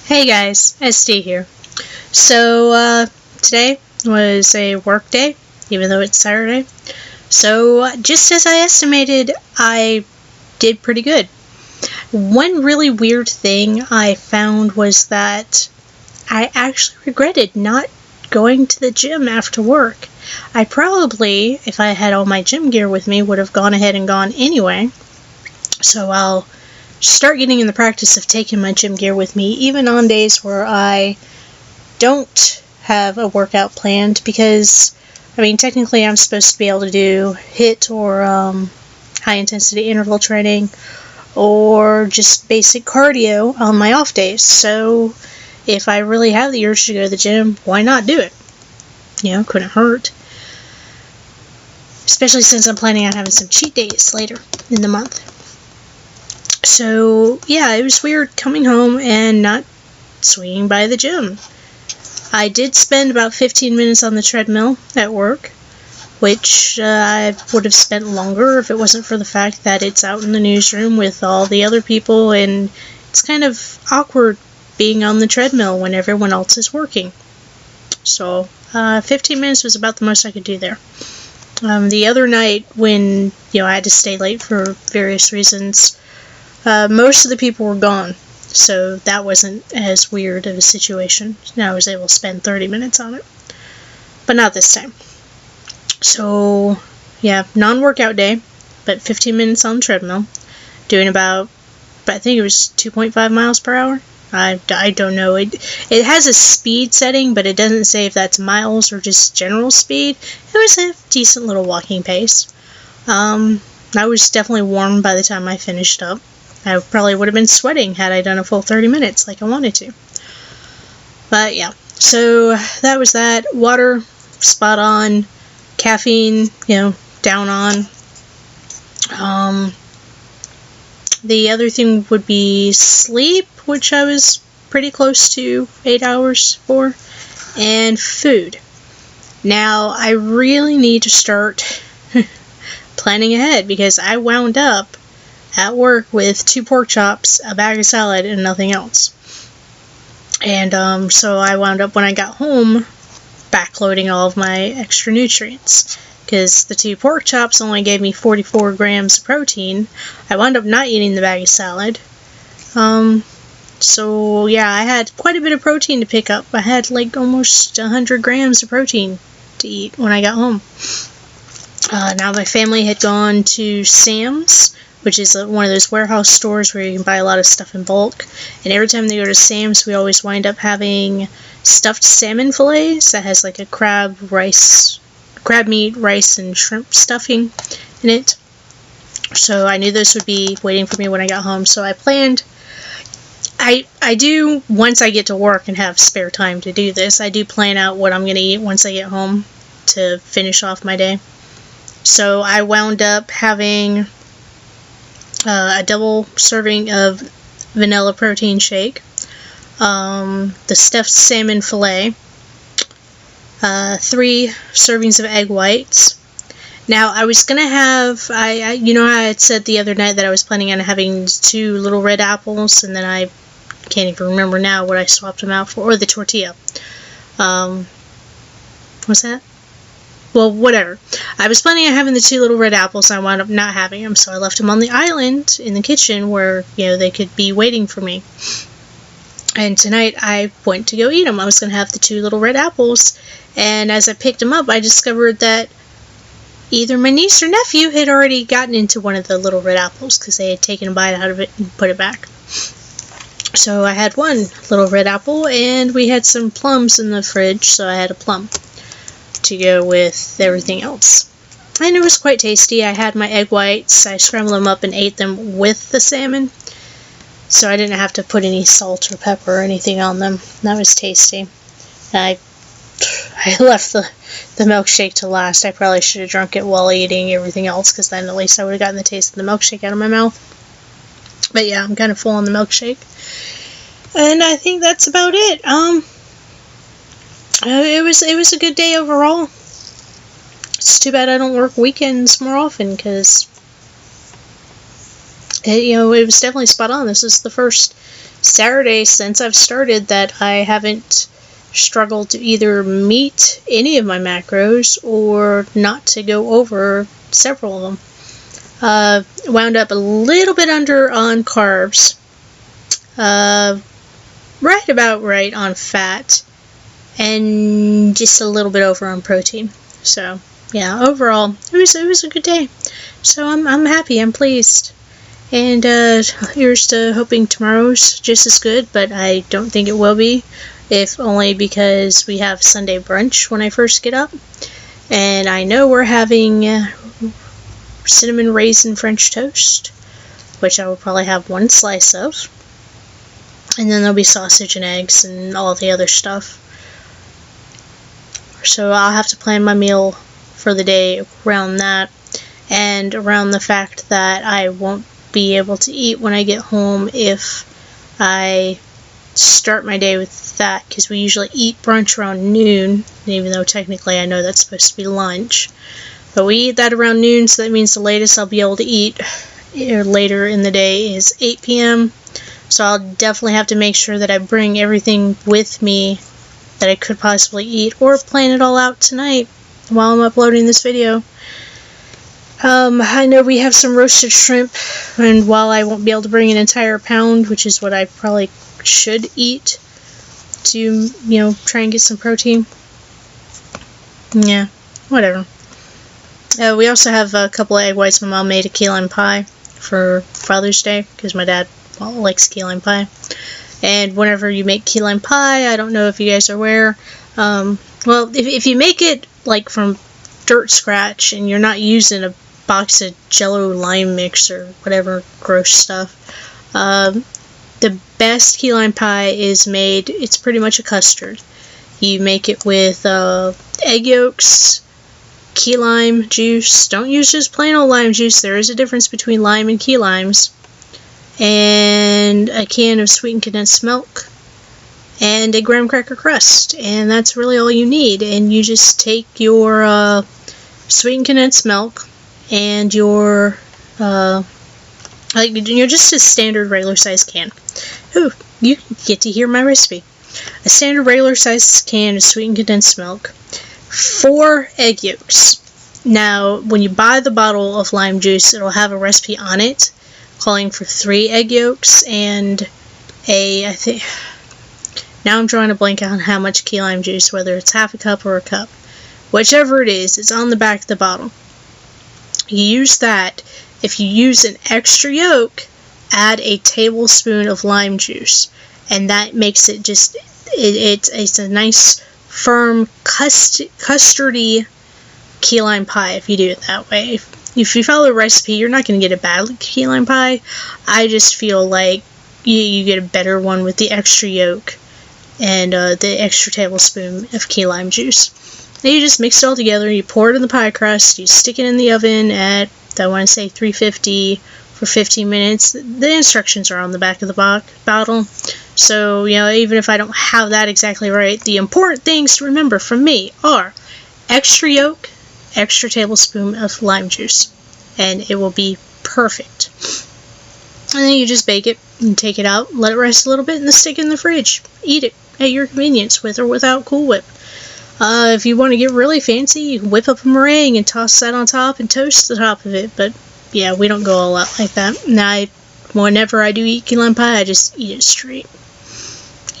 Hey guys, Esdee here. Today was a work day, even though it's Saturday. Just as I estimated, I did pretty good. One really weird thing I found was that I actually regretted not going to the gym after work. I probably, if I had all my gym gear with me, would have gone ahead and gone anyway. So I'll start getting in the practice of taking my gym gear with me, even on days where I don't have a workout planned, because, technically I'm supposed to be able to do HIIT or high-intensity interval training, or just basic cardio on my off days. So if I really have the urge to go to the gym, why not do it? Couldn't hurt. Especially since I'm planning on having some cheat days later in the month. So, yeah, it was weird coming home and not swinging by the gym. I did spend about 15 minutes on the treadmill at work, which I would have spent longer if it wasn't for the fact that it's out in the newsroom with all the other people, and it's kind of awkward being on the treadmill when everyone else is working. So, 15 minutes was about the most I could do there. The other night when, I had to stay late for various reasons, most of the people were gone, so that wasn't as weird of a situation. Now I was able to spend 30 minutes on it, but not this time. So, yeah, non-workout day, but 15 minutes on the treadmill, doing about, I think it was 2.5 miles per hour. I don't know. It has a speed setting, but it doesn't say if that's miles or just general speed. It was a decent little walking pace. I was definitely warm by the time I finished up. I probably would have been sweating had I done a full 30 minutes like I wanted to. But yeah, so that was that. Water, spot on. Caffeine, down on. The other thing would be sleep, which I was pretty close to 8 hours for. And food. Now, I really need to start planning ahead, because I wound up at work with 2 pork chops, a bag of salad, and nothing else. And so I wound up, when I got home, backloading all of my extra nutrients, because the 2 pork chops only gave me 44 grams of protein. I wound up not eating the bag of salad. So yeah, I had quite a bit of protein to pick up. I had like almost 100 grams of protein to eat when I got home. Now my family had gone to Sam's, which is one of those warehouse stores where you can buy a lot of stuff in bulk. And every time they go to Sam's, we always wind up having stuffed salmon fillets that has like a crab meat, rice, and shrimp stuffing in it. So I knew those would be waiting for me when I got home. So I planned, I do, once I get to work and have spare time to do this, I do plan out what I'm going to eat once I get home to finish off my day. So I wound up having a double serving of vanilla protein shake, the stuffed salmon fillet, 3 servings of egg whites. Now, I was going to have, how I had said the other night that I was planning on having 2 little red apples, and then I can't even remember now what I swapped them out for, or the tortilla. What's that? Well, whatever. I was planning on having the 2 little red apples, and I wound up not having them, so I left them on the island in the kitchen where, they could be waiting for me. And tonight I went to go eat them. I was going to have the 2 little red apples, and as I picked them up, I discovered that either my niece or nephew had already gotten into one of the little red apples, because they had taken a bite out of it and put it back. So I had 1 little red apple, and we had some plums in the fridge, so I had a plum to go with everything else. And it was quite tasty. I had my egg whites, I scrambled them up and ate them with the salmon, so I didn't have to put any salt or pepper or anything on them. That was tasty. I left the milkshake to last. I probably should have drunk it while eating everything else, because then at least I would have gotten the taste of the milkshake out of my mouth. But yeah, I'm kind of full on the milkshake. And I think that's about it. It was a good day overall. It's too bad I don't work weekends more often, because it was definitely spot on. This is the first Saturday, since I've started, that I haven't struggled to either meet any of my macros or not to go over several of them. Wound up a little bit under on carbs, right about right on fat, and just a little bit over on protein. So yeah, overall it was a good day. So I'm happy, I'm pleased. And here's to hoping tomorrow's just as good, but I don't think it will be, if only because we have Sunday brunch when I first get up. And I know we're having cinnamon raisin French toast, which I will probably have one slice of. And then there'll be sausage and eggs and all the other stuff. So I'll have to plan my meal for the day around that, and around the fact that I won't be able to eat when I get home if I start my day with that, because we usually eat brunch around noon, even though technically I know that's supposed to be lunch. But we eat that around noon, so that means the latest I'll be able to eat later in the day is 8 p.m. So I'll definitely have to make sure that I bring everything with me that I could possibly eat, or plan it all out tonight while I'm uploading this video. I know we have some roasted shrimp, and while I won't be able to bring an entire pound, which is what I probably should eat to, try and get some protein. Yeah, whatever. We also have a couple of egg whites. My mom made a key lime pie for Father's Day, because my dad likes key lime pie. And whenever you make key lime pie, I don't know if you guys are aware, well, if you make it like from dirt scratch and you're not using a box of Jello lime mix or whatever gross stuff, the best key lime pie is made, it's pretty much a custard. You make it with egg yolks, key lime juice. Don't use just plain old lime juice. There is a difference between lime and key limes. And a can of sweetened condensed milk, and a graham cracker crust, and that's really all you need. And you just take your sweetened condensed milk and your just a standard regular size can. Ooh, you get to hear my recipe. A standard regular size can of sweetened condensed milk, 4 egg yolks. Now, when you buy the bottle of lime juice, it'll have a recipe on it calling for 3 egg yolks and I think, now I'm drawing a blank on how much key lime juice, whether it's half a cup or a cup. Whichever it is, it's on the back of the bottle. You use that. If you use an extra yolk, add a tablespoon of lime juice, and that makes it just, it's a nice, firm, custardy key lime pie if you do it that way. If you follow the recipe, you're not going to get a bad key lime pie. I just feel like you get a better one with the extra yolk and the extra tablespoon of key lime juice. Then you just mix it all together, you pour it in the pie crust, you stick it in the oven at, I want to say 350 for 15 minutes. The instructions are on the back of the bottle. So, even if I don't have that exactly right, the important things to remember from me are extra yolk, extra tablespoon of lime juice, and it will be perfect. And then you just bake it and take it out, let it rest a little bit, and then stick it in the fridge. Eat it at your convenience, with or without Cool Whip. If you want to get really fancy, you can whip up a meringue and toss that on top and toast the top of it, but yeah, we don't go all out like that. Now, whenever I do eat key lime pie, I just eat it straight.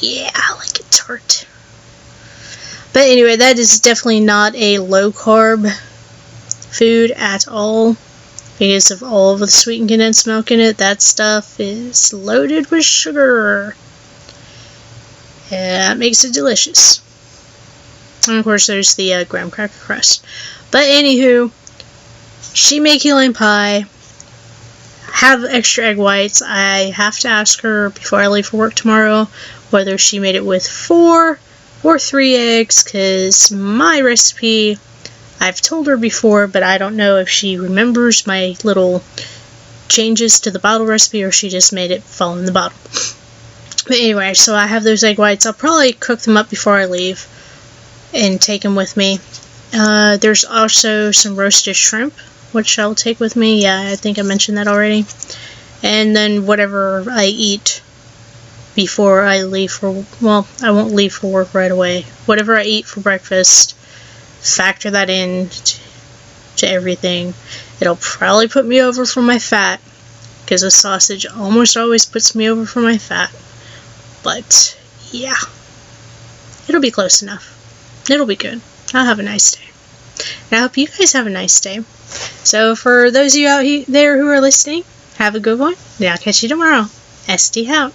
Yeah, I like it tart. But anyway, that is definitely not a low-carb food at all, because of all of the sweetened condensed milk in it. That stuff is loaded with sugar. Yeah, that makes it delicious. And of course, there's the graham cracker crust. But anywho, she made key lime pie. Have extra egg whites. I have to ask her before I leave for work tomorrow whether she made it with 4 or 3 eggs, because my recipe, I've told her before, but I don't know if she remembers my little changes to the bottle recipe or she just made it following the bottle. But anyway, so I have those egg whites. I'll probably cook them up before I leave and take them with me. There's also some roasted shrimp, which I'll take with me. Yeah, I think I mentioned that already. And then whatever I eat before I leave for, well, I won't leave for work right away. Whatever I eat for breakfast, factor that in to everything. It'll probably put me over for my fat, because a sausage almost always puts me over for my fat. But, yeah. It'll be close enough. It'll be good. I'll have a nice day. And I hope you guys have a nice day. So, for those of you out there who are listening, have a good one. And I'll catch you tomorrow. Esdee out.